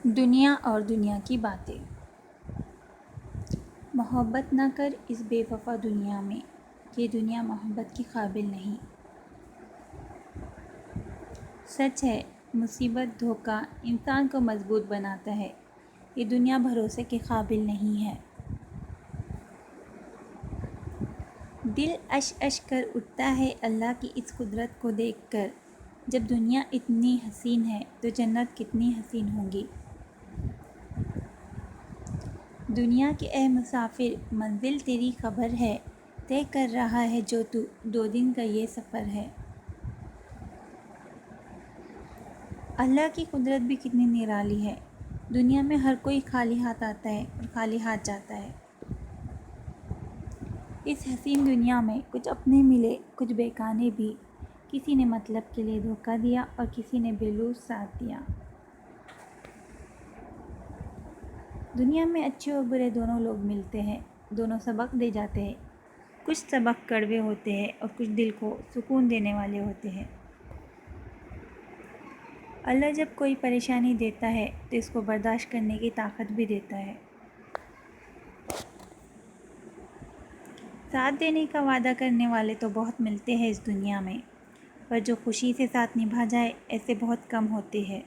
دنیا اور دنیا کی باتیں۔ محبت نہ کر اس بے وفا دنیا میں، یہ دنیا محبت کی قابل نہیں۔ سچ ہے، مصیبت دھوکہ انسان کو مضبوط بناتا ہے، یہ دنیا بھروسے کے قابل نہیں ہے۔ دل اش اش کر اٹھتا ہے اللہ کی اس قدرت کو دیکھ کر، جب دنیا اتنی حسین ہے تو جنت کتنی حسین ہوگی۔ دنیا کے اے مسافر منزل تیری خبر ہے، طے کر رہا ہے جو تو 2 دن کا یہ سفر ہے۔ اللہ کی قدرت بھی کتنی نرالی ہے، دنیا میں ہر کوئی خالی ہاتھ آتا ہے اور خالی ہاتھ جاتا ہے۔ اس حسین دنیا میں کچھ اپنے ملے کچھ بیگانے بھی، کسی نے مطلب کے لیے دھوکہ دیا اور کسی نے بے لوث ساتھ دیا۔ دنیا میں اچھے اور برے دونوں لوگ ملتے ہیں، دونوں سبق دے جاتے ہیں۔ کچھ سبق کڑوے ہوتے ہیں اور کچھ دل کو سکون دینے والے ہوتے ہیں۔ اللہ جب کوئی پریشانی دیتا ہے تو اس کو برداشت کرنے کی طاقت بھی دیتا ہے۔ ساتھ دینے کا وعدہ کرنے والے تو بہت ملتے ہیں اس دنیا میں، پر جو خوشی سے ساتھ نبھا جائے ایسے بہت کم ہوتے ہیں۔